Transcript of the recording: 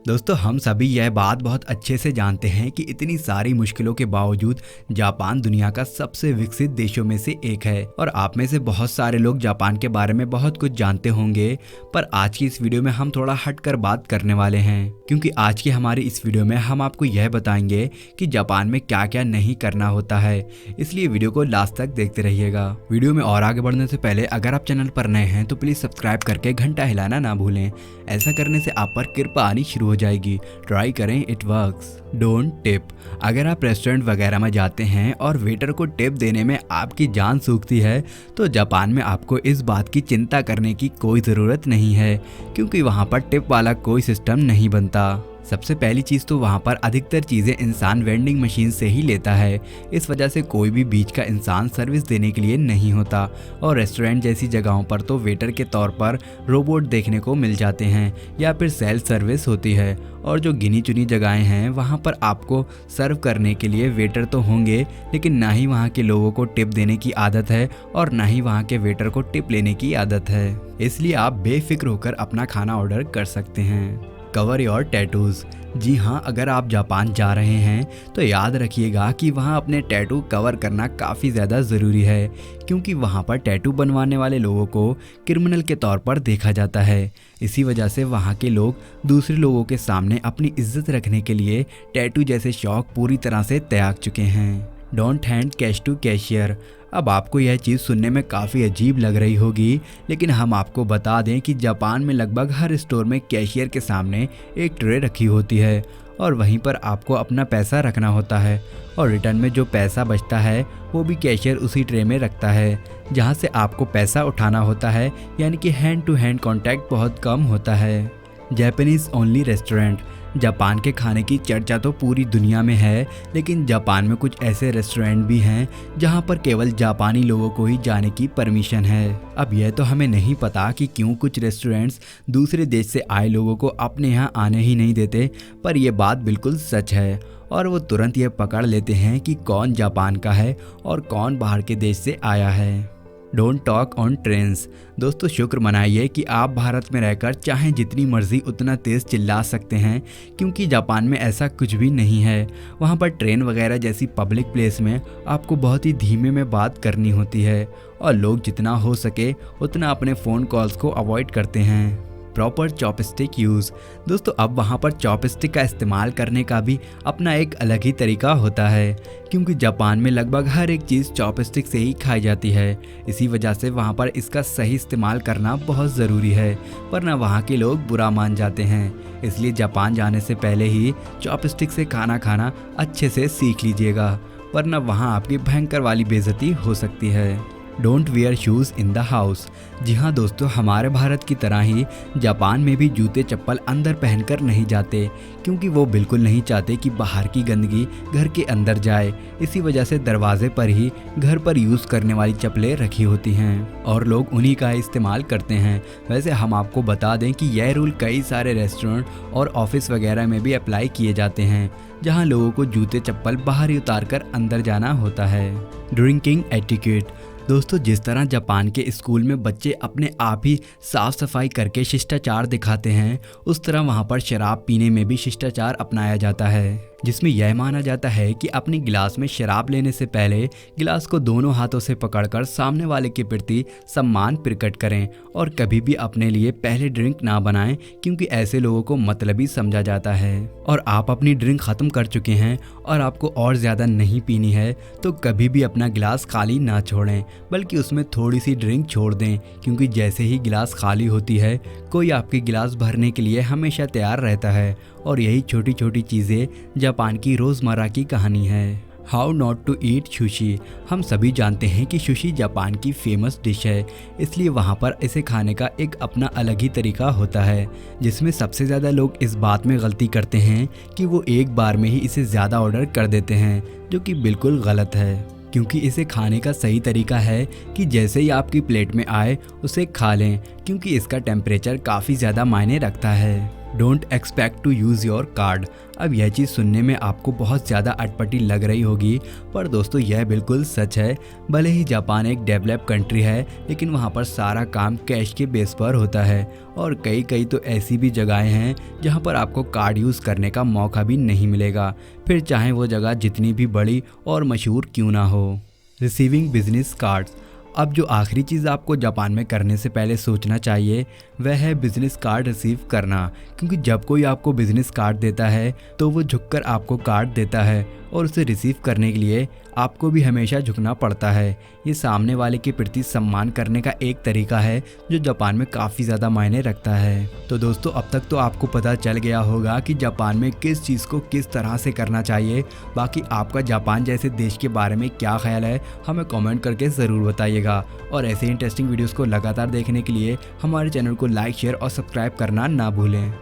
दोस्तों हम सभी यह बात बहुत अच्छे से जानते हैं कि इतनी सारी मुश्किलों के बावजूद जापान दुनिया का सबसे विकसित देशों में से एक है और आप में से बहुत सारे लोग जापान के बारे में बहुत कुछ जानते होंगे। पर आज की इस वीडियो में हम थोड़ा हटकर बात करने वाले हैं, क्योंकि आज की हमारी इस वीडियो में हम आपको यह बताएंगे कि जापान में क्या क्या नहीं करना होता है। इसलिए वीडियो को लास्ट तक देखते रहिएगा। वीडियो में और आगे बढ़ने से पहले अगर आप चैनल पर नए हैं तो प्लीज सब्सक्राइब करके घंटा हिलाना ना भूलें। ऐसा करने से आप पर कृपा आनी शुरू हो जाएगी। ट्राई करें, इट वर्क्स। Don't tip. अगर आप रेस्टोरेंट वगैरह में जाते हैं और वेटर को टिप देने में आपकी जान सूखती है तो जापान में आपको इस बात की चिंता करने की कोई ज़रूरत नहीं है, क्योंकि वहाँ पर टिप वाला कोई सिस्टम नहीं बनता। सबसे पहली चीज़ तो वहाँ पर अधिकतर चीज़ें इंसान वेंडिंग मशीन से ही लेता है। इस वजह से कोई भी बीच का इंसान सर्विस देने के लिए नहीं होता और रेस्टोरेंट जैसी जगहों पर तो वेटर के तौर पर रोबोट देखने को मिल जाते हैं या फिर सेल्फ सर्विस होती है। और जो गिनी चुनी जगहें हैं वहाँ पर आपको सर्व करने के लिए वेटर तो होंगे, लेकिन ना ही वहाँ के लोगों को टिप देने की आदत है और ना ही वहाँ के वेटर को टिप लेने की आदत है। इसलिए आप बेफिक्र होकर अपना खाना ऑर्डर कर सकते हैं। Cover your tattoos. जी हाँ, अगर आप जापान जा रहे हैं तो याद रखिएगा कि वहाँ अपने टैटू कवर करना काफ़ी ज़्यादा ज़रूरी है, क्योंकि वहाँ पर टैटू बनवाने वाले लोगों को क्रिमिनल के तौर पर देखा जाता है। इसी वजह से वहाँ के लोग दूसरे लोगों के सामने अपनी इज्जत रखने के लिए टैटू जैसे शौक पूरी तरह से त्याग चुके हैं। Don't hand cash to cashier. अब आपको यह चीज़ सुनने में काफ़ी अजीब लग रही होगी, लेकिन हम आपको बता दें कि जापान में लगभग हर स्टोर में कैशियर के सामने एक ट्रे रखी होती है और वहीं पर आपको अपना पैसा रखना होता है और रिटर्न में जो पैसा बचता है वो भी कैशियर उसी ट्रे में रखता है जहां से आपको पैसा उठाना होता है, यानी कि हैंड टू हैंड कॉन्टैक्ट बहुत कम होता है। Japanese only restaurant. जापान के खाने की चर्चा तो पूरी दुनिया में है, लेकिन जापान में कुछ ऐसे रेस्टोरेंट भी हैं जहां पर केवल जापानी लोगों को ही जाने की परमिशन है। अब यह तो हमें नहीं पता कि क्यों कुछ रेस्टोरेंट्स दूसरे देश से आए लोगों को अपने यहाँ आने ही नहीं देते, पर यह बात बिल्कुल सच है और वो तुरंत ये पकड़ लेते हैं कि कौन जापान का है और कौन बाहर के देश से आया है। Don't talk on trains. दोस्तों शुक्र मनाइए कि आप भारत में रहकर चाहे जितनी मर्जी उतना तेज़ चिल्ला सकते हैं, क्योंकि जापान में ऐसा कुछ भी नहीं है। वहाँ पर ट्रेन वगैरह जैसी पब्लिक प्लेस में आपको बहुत ही धीमे में बात करनी होती है और लोग जितना हो सके उतना अपने फ़ोन कॉल्स को अवॉइड करते हैं। Proper chopstick use. दोस्तों अब वहाँ पर चॉपस्टिक का इस्तेमाल करने का भी अपना एक अलग ही तरीका होता है, क्योंकि जापान में लगभग हर एक चीज़ चॉपस्टिक से ही खाई जाती है। इसी वजह से वहाँ पर इसका सही इस्तेमाल करना बहुत ज़रूरी है, वरना वहाँ के लोग बुरा मान जाते हैं। इसलिए जापान जाने से पहले ही चॉपस्टिक से खाना खाना अच्छे से सीख लीजिएगा, वरना वहाँ आपकी भयंकर वाली बेइज्जती हो सकती है। Don't wear shoes in the house. जी हाँ दोस्तों, हमारे भारत की तरह ही जापान में भी जूते चप्पल अंदर पहनकर नहीं जाते, क्योंकि वो बिल्कुल नहीं चाहते कि बाहर की गंदगी घर के अंदर जाए। इसी वजह से दरवाजे पर ही घर पर यूज़ करने वाली चप्पलें रखी होती हैं और लोग उन्हीं का इस्तेमाल करते हैं। वैसे हम आपको बता दें कि यह रूल कई सारे रेस्टोरेंट और ऑफिस वगैरह में भी अप्लाई किए जाते हैं, जहाँ लोगों को जूते चप्पल बाहर ही उतार कर अंदर जाना होता है। Drinking etiquette. दोस्तों जिस तरह जापान के स्कूल में बच्चे अपने आप ही साफ सफाई करके शिष्टाचार दिखाते हैं, उस तरह वहाँ पर शराब पीने में भी शिष्टाचार अपनाया जाता है, जिसमें यह माना जाता है कि अपने गिलास में शराब लेने से पहले गिलास को दोनों हाथों से पकड़कर सामने वाले के प्रति सम्मान प्रकट करें और कभी भी अपने लिए पहले ड्रिंक ना बनाएं, क्योंकि ऐसे लोगों को मतलबी समझा जाता है। और आप अपनी ड्रिंक ख़त्म कर चुके हैं और आपको और ज़्यादा नहीं पीनी है तो कभी भी अपना गिलास खाली ना छोड़ें, बल्कि उसमें थोड़ी सी ड्रिंक छोड़ दें, क्योंकि जैसे ही गिलास खाली होती है कोई आपके गिलास भरने के लिए हमेशा तैयार रहता है। और यही छोटी छोटी चीज़ें जापान की रोज़मर्रा की कहानी है। How not to eat sushi. हम सभी जानते हैं कि सुशी जापान की फेमस डिश है, इसलिए वहाँ पर इसे खाने का एक अपना अलग ही तरीका होता है, जिसमें सबसे ज़्यादा लोग इस बात में गलती करते हैं कि वो एक बार में ही इसे ज़्यादा ऑर्डर कर देते हैं, जो कि बिल्कुल गलत है। क्योंकि इसे खाने का सही तरीका है कि जैसे ही आपकी प्लेट में आए उसे खा लें, क्योंकि इसका टेम्परेचर काफ़ी ज़्यादा मायने रखता है। Don't expect to use your card. अब यह चीज़ सुनने में आपको बहुत ज़्यादा अटपटी लग रही होगी, पर दोस्तों यह बिल्कुल सच है। भले ही जापान एक डेवलप कंट्री है, लेकिन वहाँ पर सारा काम कैश के बेस पर होता है और कई तो ऐसी भी जगहें हैं जहाँ पर आपको कार्ड यूज़ करने का मौका भी नहीं मिलेगा, फिर चाहे वो जगह जितनी भी बड़ी और मशहूर क्यों ना हो। Receiving business cards. अब जो आखिरी चीज़ आपको जापान में करने से पहले सोचना चाहिए वह है बिजनेस कार्ड रिसीव करना, क्योंकि जब कोई आपको बिजनेस कार्ड देता है तो वो झुककर आपको कार्ड देता है और उसे रिसीव करने के लिए आपको भी हमेशा झुकना पड़ता है। ये सामने वाले के प्रति सम्मान करने का एक तरीका है जो जापान में काफ़ी ज़्यादा मायने रखता है। तो दोस्तों अब तक तो आपको पता चल गया होगा कि जापान में किस चीज़ को किस तरह से करना चाहिए। बाकी आपका जापान जैसे देश के बारे में क्या ख्याल है हमें कमेंट करके ज़रूर बताइएगा, और ऐसे इंटरेस्टिंग वीडियोज़ को लगातार देखने के लिए हमारे चैनल को लाइक, शेयर और सब्सक्राइब करना ना भूलें।